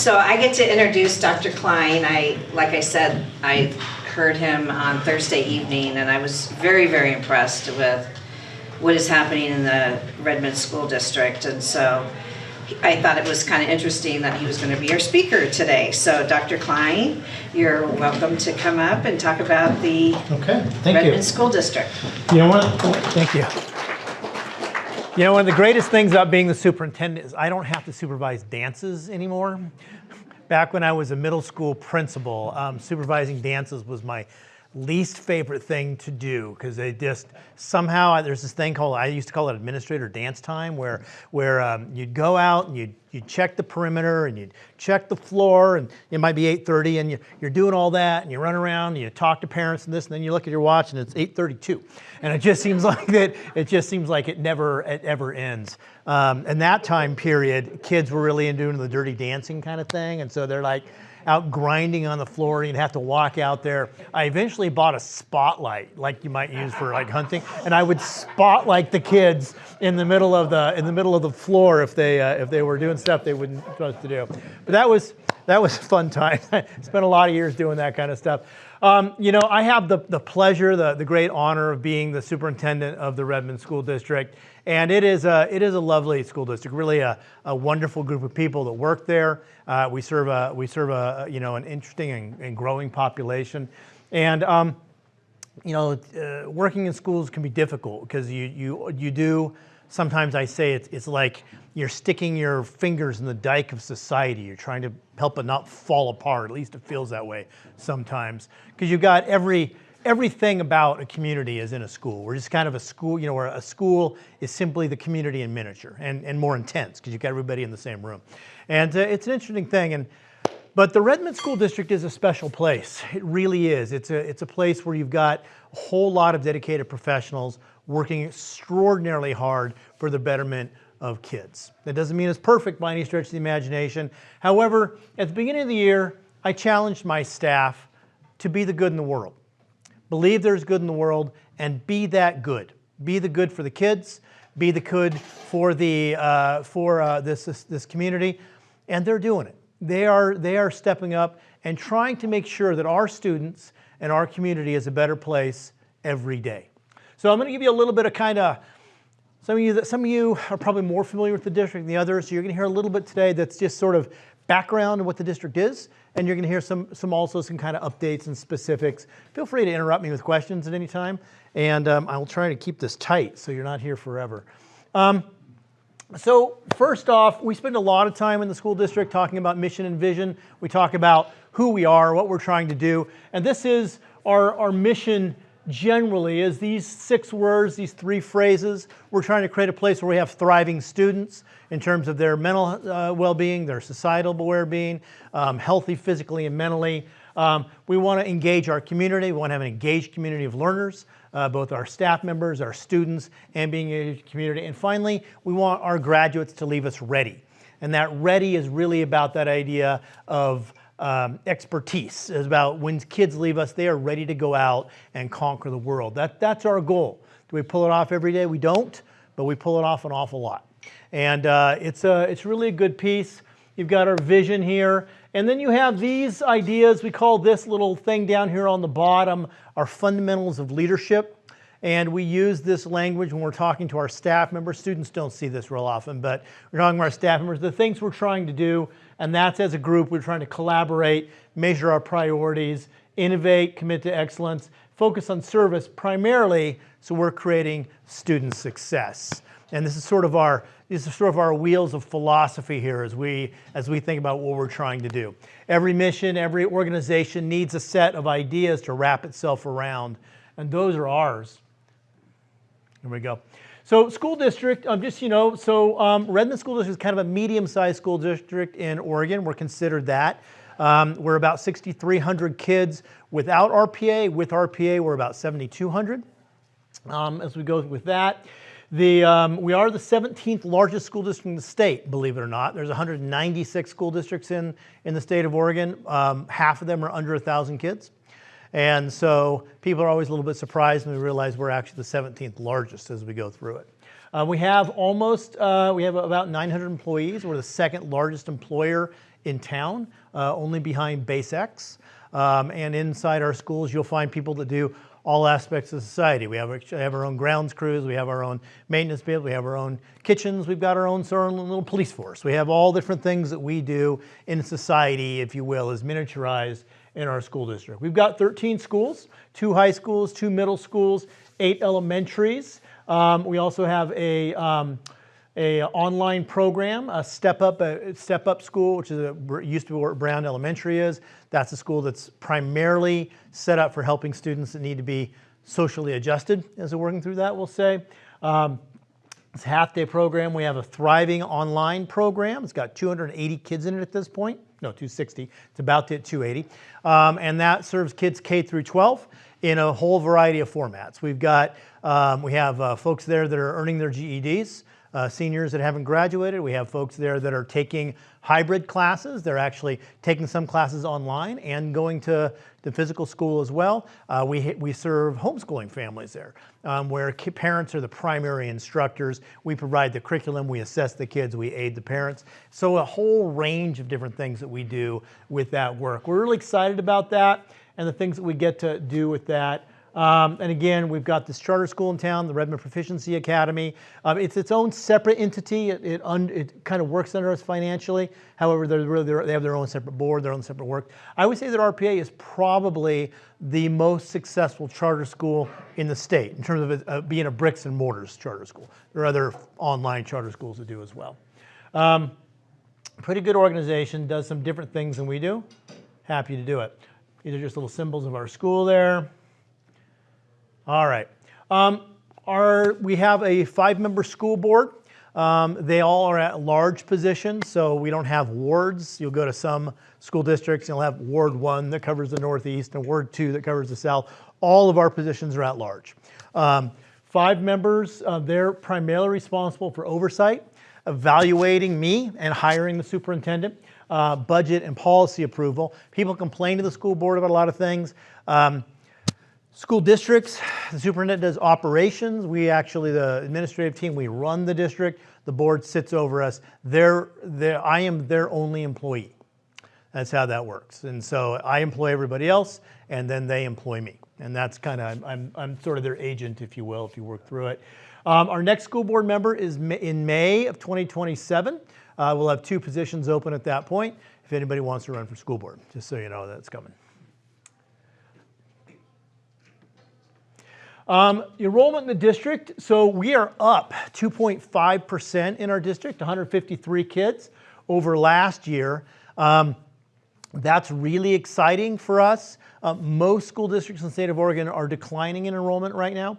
So I get to introduce Dr. Cline. Like I said, I heard him on Thursday evening, and I was very, very impressed with what is happening in the Redmond School District. And so I thought it was kind of interesting that he was going to be our speaker today. So Dr. Cline, you're welcome to come up and talk about the Redmond School District. You know what? Thank you. You know, one of the greatest things about being the superintendent is I don't have to supervise dances anymore. Back when I was a middle school principal, supervising dances was my least favorite thing to do, because they just somehow, there's this thing called, I used to call it administrator dance time, where you'd go out and you'd check the perimeter and you'd check the floor, and it might be 8:30 and you're doing all that and you run around and you talk to parents and this, and then you look at your watch and it's 8:32, and it just seems like it never ends. In that time period, kids were really into doing the dirty dancing kind of thing, and so they're like out grinding on the floor, and you'd have to walk out there. I eventually bought a spotlight, like you might use for like hunting, and I would spotlight the kids in the middle of the floor if they were doing stuff they wouldn't supposed to do. But that was a fun time. I spent a lot of years doing that kind of stuff. You know, I have the pleasure, the great honor of being the superintendent of the Redmond School District, and it is a lovely school district. Really a wonderful group of people that work there. We serve a you know, an interesting and growing population, and you know, working in schools can be difficult because you do. Sometimes I say it's like you're sticking your fingers in the dike of society. You're trying to help it not fall apart. At least it feels that way sometimes, because you've got everything about a community is in a school. We're just kind of a school, you know, where a school is simply the community in miniature and more intense, because you've got everybody in the same room. And it's an interesting thing. But the Redmond School District is a special place. It really is. It's a place where you've got a whole lot of dedicated professionals working extraordinarily hard for the betterment of kids. That doesn't mean it's perfect by any stretch of the imagination. However, at the beginning of the year, I challenged my staff to be the good in the world. Believe there's good in the world and be that good. Be the good for the kids, be the good for this community, and they're doing it. They are stepping up and trying to make sure that our students and our community is a better place every day. So I'm going to give you a little bit of kind of, some of you are probably more familiar with the district than the others, so you're going to hear a little bit today that's just sort of background on what the district is, and you're going to hear some kind of updates and specifics. Feel free to interrupt me with questions at any time, and I'll try to keep this tight so you're not here forever. So first off, we spend a lot of time in the school district talking about mission and vision. We talk about who we are, what we're trying to do, and this is our mission. Generally is these 6 words, these 3 phrases. We're trying to create a place where we have thriving students in terms of their mental well-being, their societal well-being, healthy physically and mentally. We want to engage our community. We want to have an engaged community of learners, both our staff members, our students, and being an engaged community. And finally, we want our graduates to leave us ready. And that ready is really about that idea of expertise. Is about when kids leave us, they are ready to go out and conquer the world. That's our goal. Do we pull it off every day? We don't, but we pull it off an awful lot. And it's really a good piece. You've got our vision here, and then you have these ideas. We call this little thing down here on the bottom our fundamentals of leadership. And we use this language when we're talking to our staff members. Students don't see this real often, but we're talking to our staff members, the things we're trying to do, and that's as a group, we're trying to collaborate, measure our priorities, innovate, commit to excellence, focus on service primarily, so we're creating student success. And this is sort of our wheels of philosophy here as we think about what we're trying to do. Every mission, every organization needs a set of ideas to wrap itself around, and those are ours. Here we go. So school district, just you know, Redmond School District is kind of a medium-sized school district in Oregon. We're considered that. We're about 6,300 kids without RPA. With RPA, we're about 7,200. As we go with that, we are the 17th largest school district in the state, believe it or not. There's 196 school districts in the state of Oregon. Half of them are under 1,000 kids. And so people are always a little bit surprised when we realize we're actually the 17th largest as we go through it. We have about 900 employees. We're the 2nd largest employer in town, only behind Base X. And inside our schools, you'll find people that do all aspects of society. We have our own grounds crews, we have our own maintenance people, we have our own kitchens, we've got our own sort of little police force. We have all different things that we do in society, if you will, is miniaturized in our school district. We've got 13 schools, 2 high schools, 2 middle schools, 8 elementaries. We also have a online program, a step up school, which is used to be where Brown Elementary is. That's a school that's primarily set up for helping students that need to be socially adjusted as they're working through that, we'll say. It's a half-day program. We have a thriving online program. It's got 280 kids in it at this point. No, 260. It's about to hit 280. And that serves kids K through 12 in a whole variety of formats. We have folks there that are earning their GEDs. Seniors that haven't graduated. We have folks there that are taking hybrid classes. They're actually taking some classes online and going to the physical school as well. We serve homeschooling families there, where parents are the primary instructors. We provide the curriculum, we assess the kids, we aid the parents. So a whole range of different things that we do with that work. We're really excited about that and the things that we get to do with that. And again, we've got this charter school in town, the Redmond Proficiency Academy. It's its own separate entity. It kind of works under us financially. However, they have their own separate board, their own separate work. I would say that RPA is probably the most successful charter school in the state in terms of it being a bricks and mortars charter school. There are other online charter schools that do as well. Pretty good organization, does some different things than we do. Happy to do it. These are just little symbols of our school there. All right. We have a 5-member school board. They all are at large positions, so we don't have wards. You'll go to some school districts, and you'll have Ward 1 that covers the Northeast and Ward 2 that covers the South. All of our positions are at large. 5 members, they're primarily responsible for oversight, evaluating me and hiring the superintendent, budget and policy approval. People complain to the school board about a lot of things. School districts, the superintendent does operations. We actually, the administrative team, we run the district. The board sits over us. I am their only employee. That's how that works. And so I employ everybody else, and then they employ me. And that's kind of, I'm sort of their agent, if you will, if you work through it. Our next school board member is in May of 2027. We'll have 2 positions open at that point if anybody wants to run for school board, just so you know that's coming. Enrollment in the district, so we are up 2.5% in our district, 153 kids over last year. That's really exciting for us. Most school districts in the state of Oregon are declining in enrollment right now.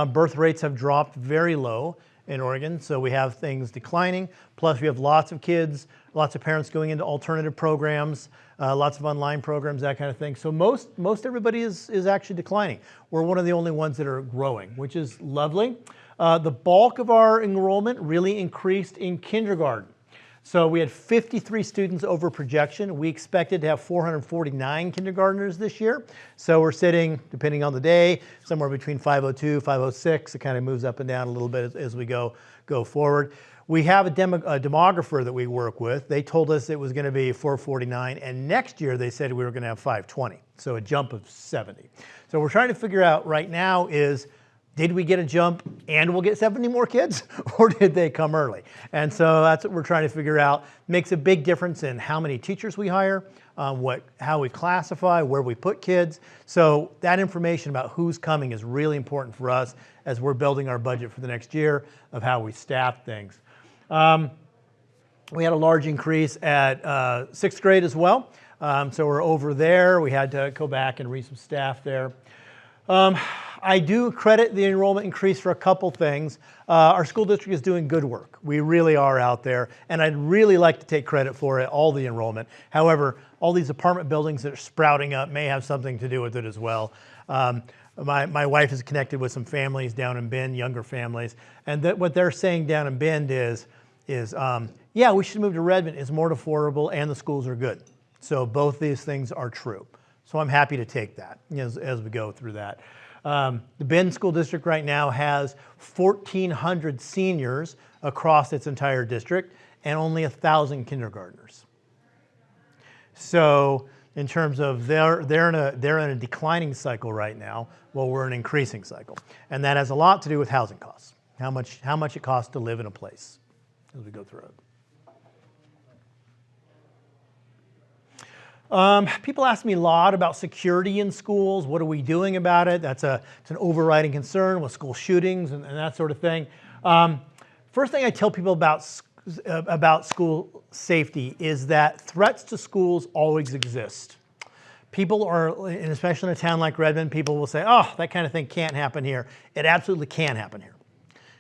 Birth rates have dropped very low in Oregon, so we have things declining. Plus we have lots of kids, lots of parents going into alternative programs, lots of online programs, that kind of thing. So most everybody is actually declining. We're one of the only ones that are growing, which is lovely. The bulk of our enrollment really increased in kindergarten. So we had 53 students over projection. We expected to have 449 kindergartners this year. So we're sitting, depending on the day, somewhere between 502, 506. It kind of moves up and down a little bit as we go forward. We have a demographer that we work with. They told us it was going to be 449, and next year they said we were going to have 520, so a jump of 70. So we're trying to figure out right now is, did we get a jump and we'll get 70 more kids, or did they come early? And so that's what we're trying to figure out. Makes a big difference in how many teachers we hire, how we classify, where we put kids. So that information about who's coming is really important for us as we're building our budget for the next year of how we staff things. We had a large increase at 6th grade as well. So we're over there. We had to go back and read some staff there. I do credit the enrollment increase for a couple things. Our school district is doing good work. We really are out there, and I'd really like to take credit for it, all the enrollment. However, all these apartment buildings that are sprouting up may have something to do with it as well. My wife is connected with some families down in Bend, younger families, and what they're saying down in Bend is yeah, we should move to Redmond. It's more affordable, and the schools are good. So both these things are true. So I'm happy to take that as we go through that. The Bend School District right now has 1,400 seniors across its entire district and only 1,000 kindergartners. So in terms of they're in a declining cycle right now, while we're in an increasing cycle. And that has a lot to do with housing costs, how much it costs to live in a place as we go through it. People ask me a lot about security in schools. What are we doing about it? It's an overriding concern with school shootings and that sort of thing. First thing I tell people about school safety is that threats to schools always exist. People are, and especially in a town like Redmond, people will say, oh, that kind of thing can't happen here. It absolutely can happen here.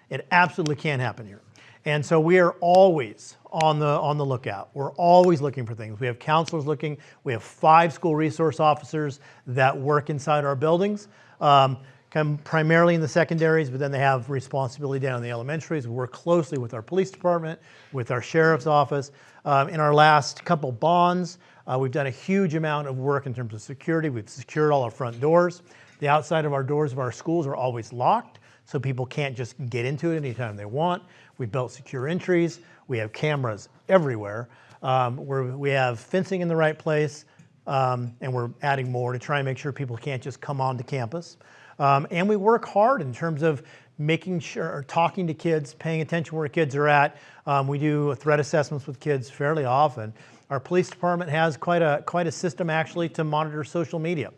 It absolutely can happen here. And so we are always on the lookout. We're always looking for things. We have counselors looking. We have 5 school resource officers that work inside our buildings, come primarily in the secondaries, but then they have responsibility down in the elementaries. We work closely with our police department, with our sheriff's office. In our last couple bonds, we've done a huge amount of work in terms of security. We've secured all our front doors. The outside of our doors of our schools are always locked, so people can't just get into it anytime they want. We built secure entries. We have cameras everywhere. We have fencing in the right place, and we're adding more to try and make sure people can't just come onto campus. And we work hard in terms of making sure, talking to kids, paying attention where kids are at. We do threat assessments with kids fairly often. Our police department has quite a system actually to monitor social media.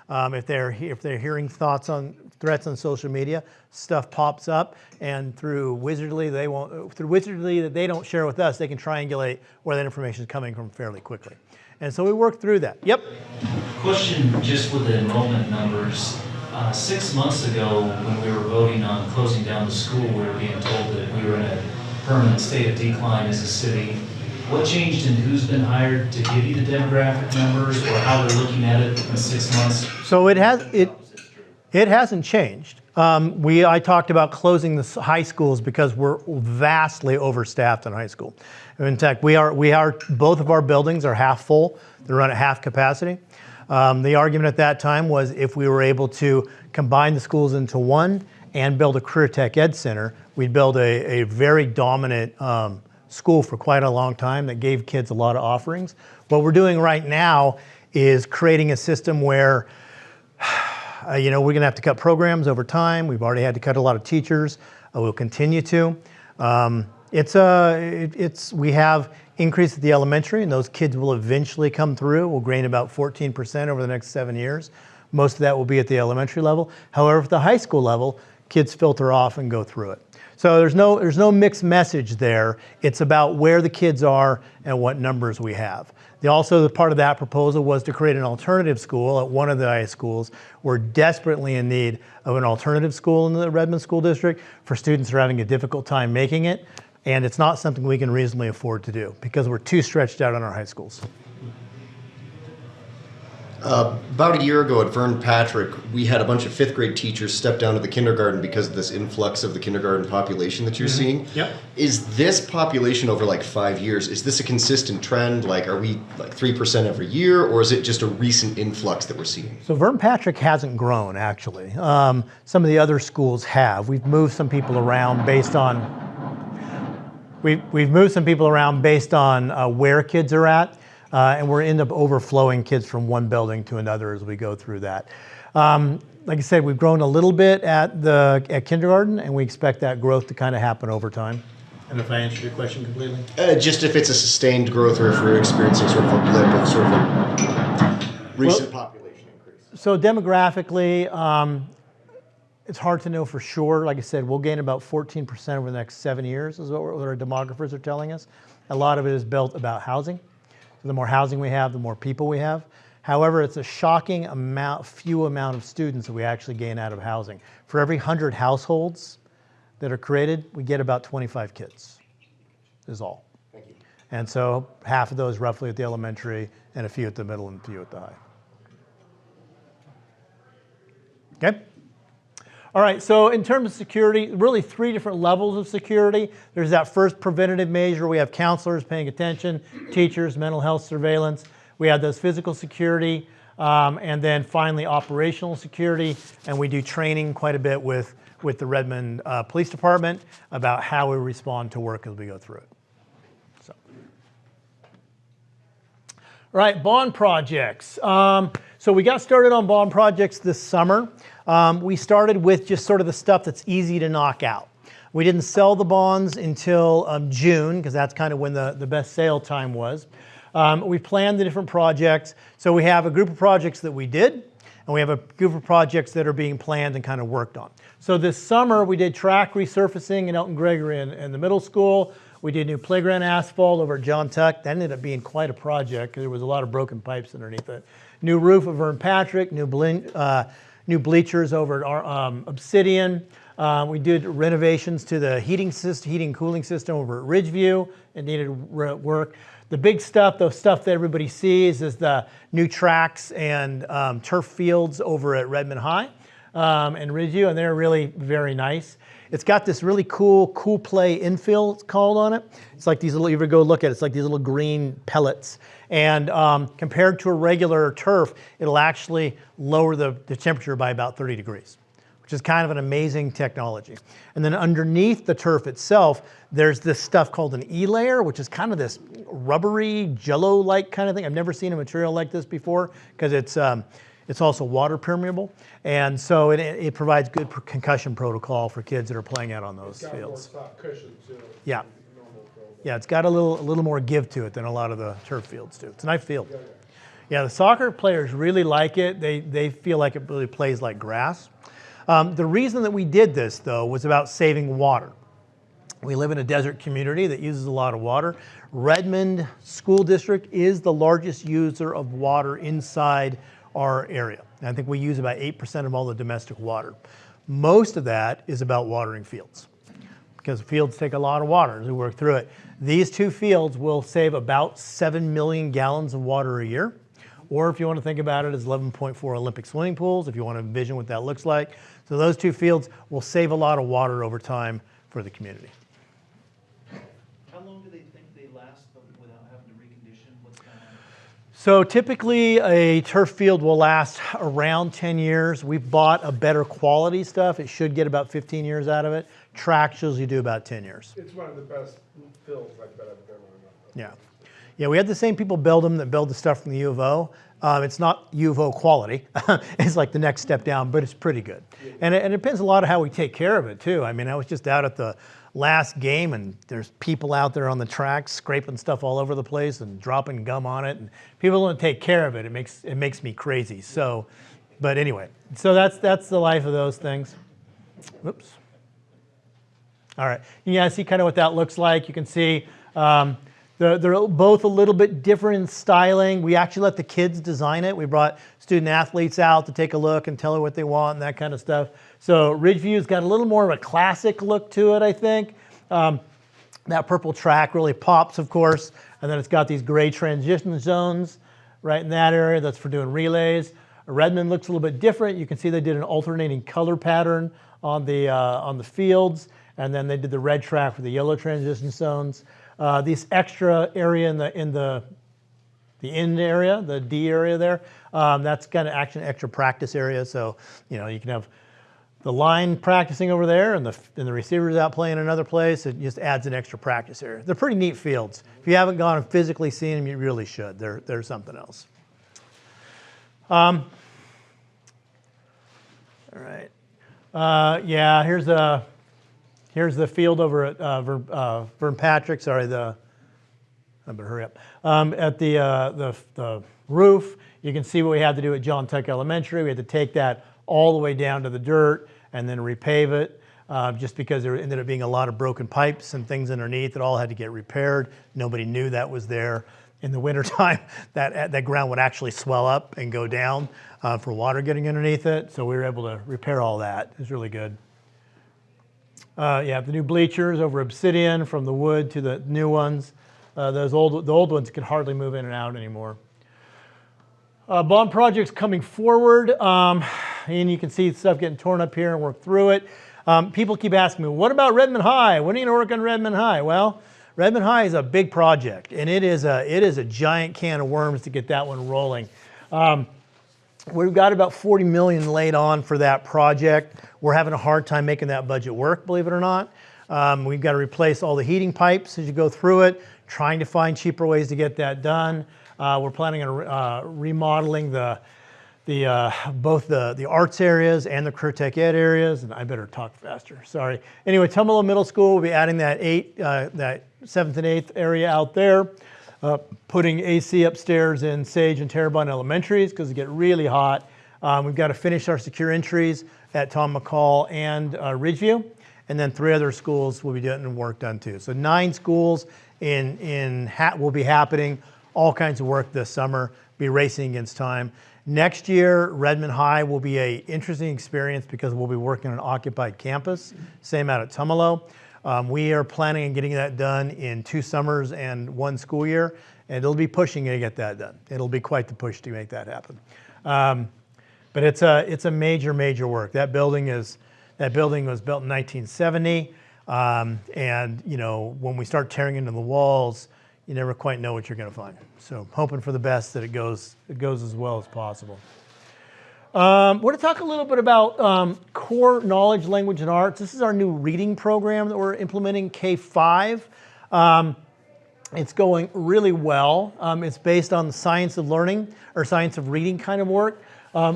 If they're hearing threats on social media, stuff pops up, and through wizardly that they don't share with us, they can triangulate where that information is coming from fairly quickly. And so we work through that. Yep. Question just with the enrollment numbers. 6 months ago, when we were voting on closing down the school, we were being told that we were in a permanent state of decline as a city. What changed and who's been hired to give you the demographic numbers or how they're looking at it in 6 months? So it hasn't changed. I talked about closing the high schools because we're vastly overstaffed in high school. In fact, both of our buildings are half full. They run at half capacity. The argument at that time was if we were able to combine the schools into one and build a career tech ed center, we'd build a very dominant school for quite a long time that gave kids a lot of offerings. What we're doing right now is creating a system where we're going to have to cut programs over time. We've already had to cut a lot of teachers. We'll continue to. We have increase at the elementary, and those kids will eventually come through. We'll gain about 14% over the next 7 years. Most of that will be at the elementary level. However, at the high school level, kids filter off and go through it. So there's no mixed message there. It's about where the kids are and what numbers we have. Also, the part of that proposal was to create an alternative school at one of the high schools. We're desperately in need of an alternative school in the Redmond School District for students who are having a difficult time making it. And it's not something we can reasonably afford to do because we're too stretched out on our high schools. About a year ago at Vern Patrick, we had a bunch of 5th grade teachers step down to the kindergarten because of this influx of the kindergarten population that you're seeing. Yep. Is this population over like 5 years, is this a consistent trend? Like, are we like 3% every year, or is it just a recent influx that we're seeing? So Vern Patrick hasn't grown, actually. Some of the other schools have. We've moved some people around based on where kids are at. And we're end up overflowing kids from one building to another as we go through that. Like I said, we've grown a little bit at kindergarten, and we expect that growth to kind of happen over time. And if I answered your question completely? Just if it's a sustained growth or if we're experiencing sort of a blip of sort of a recent population increase. So demographically, it's hard to know for sure. Like I said, we'll gain about 14% over the next 7 years is what our demographers are telling us. A lot of it is built about housing. So the more housing we have, the more people we have. However, it's a shocking few amount of students that we actually gain out of housing. For every 100 households that are created, we get about 25 kids, is all. Thank you. And so half of those roughly at the elementary, and a few at the middle and a few at the high. Okay? All right, so in terms of security, really 3 different levels of security. There's that first preventative measure. We have counselors paying attention, teachers, mental health surveillance. We have those physical security, and then finally operational security. And we do training quite a bit with the Redmond Police Department about how we respond to work as we go through it. So. Right, bond projects. So we got started on bond projects this summer. We started with just sort of the stuff that's easy to knock out. We didn't sell the bonds until June, because that's kind of when the best sale time was. We planned the different projects. So we have a group of projects that we did, and we have a group of projects that are being planned and kind of worked on. So this summer we did track resurfacing in Elton Gregory in the middle school. We did new playground asphalt over at John Tuck. That ended up being quite a project because there was a lot of broken pipes underneath it. New roof of Vern Patrick, new bleachers over at Obsidian. We did renovations to the heating and cooling system over at Ridgeview. It needed work. The big stuff, the stuff that everybody sees, is the new tracks and turf fields over at Redmond High and Ridgeview, and they're really very nice. It's got this really cool play infill, it's called, on it. It's like these little, you ever go look at it, it's like these little green pellets. And compared to a regular turf, it'll actually lower the temperature by about 30 degrees, which is kind of an amazing technology. And then underneath the turf itself, there's this stuff called an E-layer, which is kind of this rubbery, jello-like kind of thing. I've never seen a material like this before, because it's also water permeable. And so it provides good concussion protocol for kids that are playing out on those fields. More cushion too. Yeah. Normal field. Yeah, it's got a little more give to it than a lot of the turf fields do. It's a nice field. Yeah, the soccer players really like it. They feel like it really plays like grass. The reason that we did this, though, was about saving water. We live in a desert community that uses a lot of water. Redmond School District is the largest user of water inside our area. And I think we use about 8% of all the domestic water. Most of that is about watering fields, because fields take a lot of water as we work through it. These two fields will save about 7 million gallons of water a year. Or if you want to think about it as 11.4 Olympic swimming pools, if you want to envision what that looks like. So those two fields will save a lot of water over time for the community. How long do they think they last without having to recondition? What's kind of... So typically a turf field will last around 10 years. We've bought a better quality stuff. It should get about 15 years out of it. Tracks usually do about 10 years. It's one of the best fields I bet I've been on. Yeah. Yeah, we had the same people build them that build the stuff from the U of O. It's not U of O quality. It's like the next step down, but it's pretty good. And it depends a lot on how we take care of it too. I mean, I was just out at the last game, and there's people out there on the tracks scraping stuff all over the place and dropping gum on it, and people don't take care of it. It makes me crazy. So, but anyway, so that's the life of those things. Whoops. All right, you guys see kind of what that looks like. You can see they're both a little bit different in styling. We actually let the kids design it. We brought student athletes out to take a look and tell her what they want and that kind of stuff. So Ridgeview's got a little more of a classic look to it, I think. That purple track really pops, of course, and then it's got these gray transition zones right in that area. That's for doing relays. Redmond looks a little bit different. You can see they did an alternating color pattern on the fields, and then they did the red track for the yellow transition zones. This extra area in the end area, the D area there, that's kind of actually an extra practice area. So you can have the line practicing over there and the receivers out playing another place. It just adds an extra practice area. They're pretty neat fields. If you haven't gone and physically seen them, you really should. They're something else. All right. Yeah, here's the field over at Vern Patrick. Sorry, I better hurry up. At the roof, you can see what we had to do at John Tuck Elementary. We had to take that all the way down to the dirt and then repave it, just because there ended up being a lot of broken pipes and things underneath. It all had to get repaired. Nobody knew that was there. In the wintertime, that ground would actually swell up and go down for water getting underneath it. So we were able to repair all that. It was really good. Yeah, the new bleachers over Obsidian, from the wood to the new ones. The old ones could hardly move in and out anymore. Bond projects coming forward, and you can see stuff getting torn up here and work through it. People keep asking me, what about Redmond High? When are you going to work on Redmond High? Well, Redmond High is a big project, and it is a giant can of worms to get that one rolling. We've got about $40 million laid on for that project. We're having a hard time making that budget work, believe it or not. We've got to replace all the heating pipes as you go through it, trying to find cheaper ways to get that done. We're planning on remodeling both the arts areas and the career tech ed areas, and I better talk faster, sorry. Anyway, Tumalo Middle School, we'll be adding that 7th and 8th area out there, putting AC upstairs in Sage and Terrebonne Elementaries because it get really hot. We've got to finish our secure entries at Tom McCall and Ridgeview, and then 3 other schools will be getting work done too. So 9 schools will be happening, all kinds of work this summer, be racing against time. Next year, Redmond High will be an interesting experience because we'll be working on an occupied campus, same out at Tumalo. We are planning on getting that done in 2 summers and 1 school year, and it'll be pushing to get that done. It'll be quite the push to make that happen. But it's a major work. That building was built in 1970, and you know, when we start tearing into the walls, you never quite know what you're going to find. So hoping for the best that it goes as well as possible. I want to talk a little bit about core knowledge, language, and arts. This is our new reading program that we're implementing, K-5. It's going really well. It's based on the science of learning or science of reading kind of work.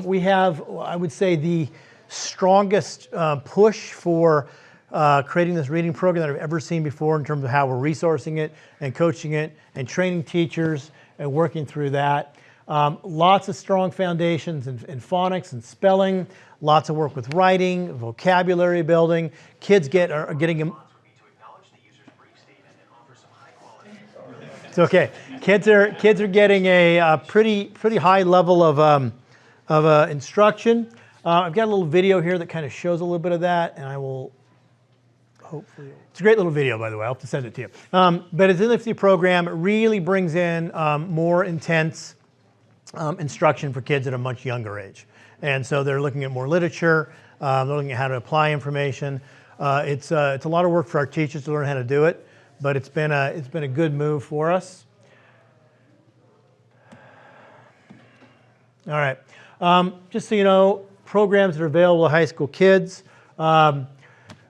We have, I would say, the strongest push for creating this reading program that I've ever seen before in terms of how we're resourcing it and coaching it and training teachers and working through that. Lots of strong foundations in phonics and spelling, lots of work with writing, vocabulary building. Kids are getting... It's okay. Kids are getting a pretty high level of instruction. I've got a little video here that kind of shows a little bit of that, and I will hopefully... It's a great little video, by the way. I'll have to send it to you. But it's in the IFTI program. It really brings in more intense instruction for kids at a much younger age. And so they're looking at more literature. They're looking at how to apply information. It's a lot of work for our teachers to learn how to do it, but it's been a good move for us. All right. Just so you know, programs that are available to high school kids.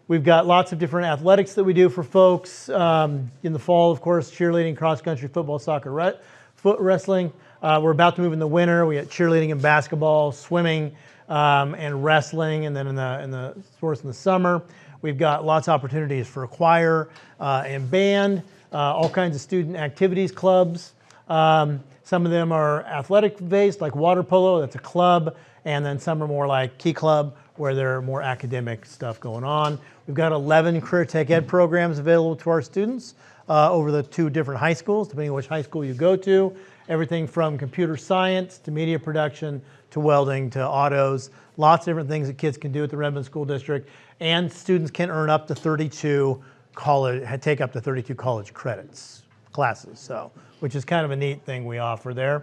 We've got lots of different athletics that we do for folks. In the fall, of course, cheerleading, cross country, football, soccer, foot wrestling. We're about to move in the winter. We got cheerleading and basketball, swimming, and wrestling. And then in the sports in the summer, we've got lots of opportunities for choir and band, all kinds of student activities clubs. Some of them are athletic based, like water polo, that's a club. And then some are more like Key Club, where there are more academic stuff going on. We've got 11 career tech ed programs available to our students over the 2 different high schools, depending on which high school you go to. Everything from computer science to media production to welding to autos. Lots of different things that kids can do at the Redmond School District. And students can earn up to 32 take up to 32 college classes, so, which is kind of a neat thing we offer there.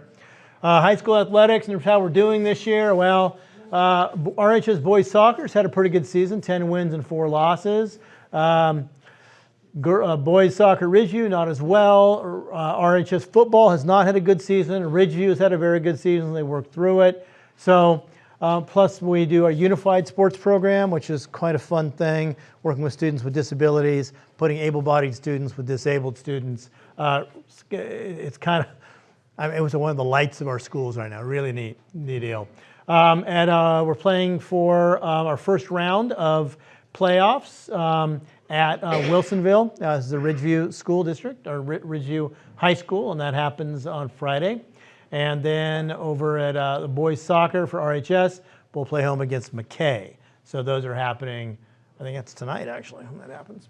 High school athletics, and how we're doing this year. Well, RHS boys soccer has had a pretty good season, 10 wins and 4 losses. Boys soccer Ridgeview, not as well. RHS football has not had a good season. Ridgeview has had a very good season. They worked through it. So, plus we do our unified sports program, which is quite a fun thing, working with students with disabilities, putting able-bodied students with disabled students. It's kind of, it was one of the lights of our schools right now. Really neat deal. And we're playing for our first round of playoffs at Wilsonville. This is the Ridgeview School District, or Ridgeview High School, and that happens on Friday. And then over at the boys soccer for RHS, we'll play home against McKay. So those are happening, I think that's tonight actually when that happens.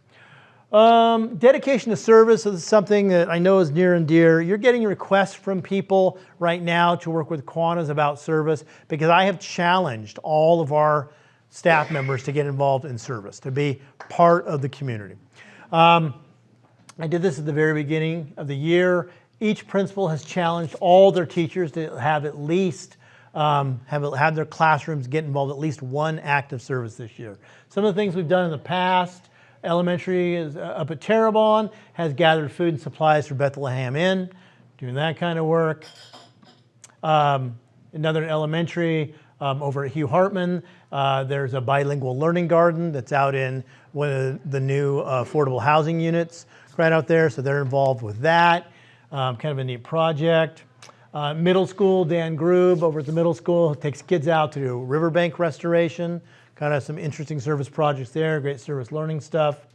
Dedication to service is something that I know is near and dear. You're getting requests from people right now to work with Kiwanis about service because I have challenged all of our staff members to get involved in service, to be part of the community. I did this at the very beginning of the year. Each principal has challenged all their teachers to have at least have their classrooms get involved at least 1 act of service this year. Some of the things we've done in the past. Elementary is up at Terrebonne, has gathered food and supplies for Bethlehem Inn, doing that kind of work. Another elementary over at Hugh Hartman, there's a bilingual learning garden that's out in one of the new affordable housing units right out there, so they're involved with that. Kind of a neat project. Middle school, Dan Grube over at the middle school takes kids out to do riverbank restoration, kind of some interesting service projects there, great service learning stuff.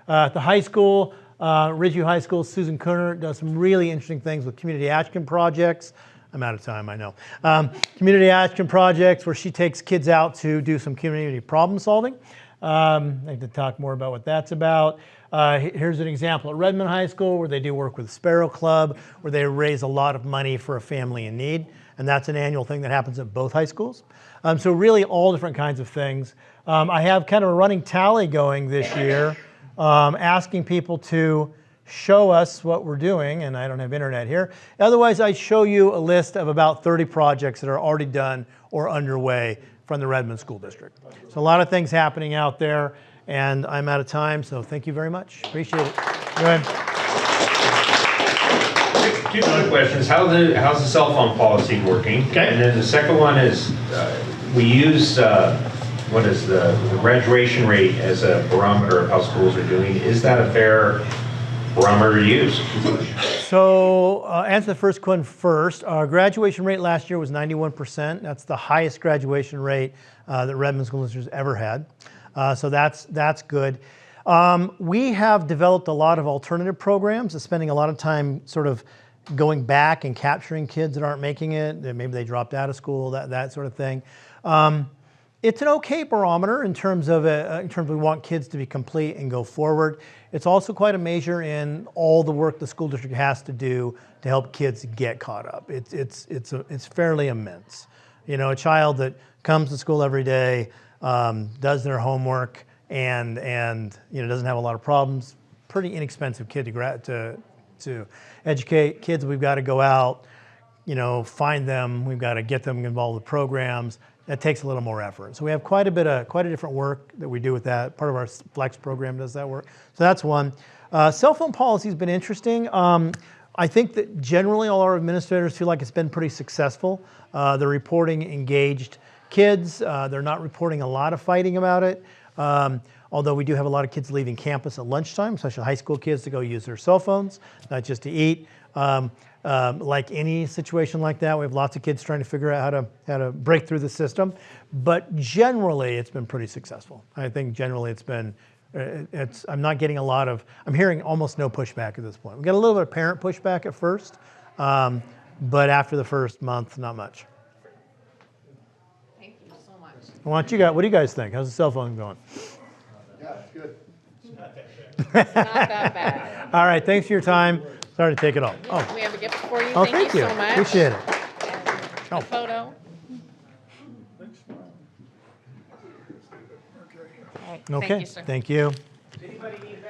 At the high school, Ridgeview High School, Susan Kerner does some really interesting things with community action projects. I'm out of time, I know. Community action projects where she takes kids out to do some community problem solving. I'd like to talk more about what that's about. Here's an example at Redmond High School where they do work with the Sparrow Club, where they raise a lot of money for a family in need. And that's an annual thing that happens at both high schools. So really all different kinds of things. I have kind of a running tally going this year, asking people to show us what we're doing, and I don't have internet here. Otherwise, I show you a list of about 30 projects that are already done or underway from the Redmond School District. So a lot of things happening out there, and I'm out of time, so thank you very much. Appreciate it. Go ahead. Two quick questions. How's the cell phone policy working? Okay. And then the second one is, we use, what is the graduation rate as a barometer of how schools are doing. Is that a fair barometer to use? So answer the first one first. Our graduation rate last year was 91%. That's the highest graduation rate that Redmond School District has ever had. So that's good. We have developed a lot of alternative programs, spending a lot of time sort of going back and capturing kids that aren't making it, that maybe they dropped out of school, that sort of thing. It's an okay barometer in terms of we want kids to be complete and go forward. It's also quite a measure in all the work the school district has to do to help kids get caught up. It's fairly immense. You know, a child that comes to school every day, does their homework, and you know, doesn't have a lot of problems. Pretty inexpensive kid to educate. Kids, we've got to go out, you know, find them. We've got to get them involved with programs. That takes a little more effort. So we have quite a different work that we do with that. Part of our Flex program does that work. So that's one. Cell phone policy has been interesting. I think that generally all our administrators feel like it's been pretty successful. They're reporting engaged kids. They're not reporting a lot of fighting about it. Although we do have a lot of kids leaving campus at lunchtime, especially high school kids, to go use their cell phones, not just to eat. Like any situation like that, we have lots of kids trying to figure out how to break through the system. But generally, it's been pretty successful. I think generally it's been, I'm not getting I'm hearing almost no pushback at this point. We got a little bit of parent pushback at first, but after the first month, not much. Thank you so much. What do you guys think? How's the cell phone going? Yeah, it's good. Not that bad. All right, thanks for your time. Sorry to take it all. Oh, We have a gift for you. oh, Thank you so much. Appreciate it. And Oh. a photo. All right, Okay, thank you, sir. thank you. Does anybody need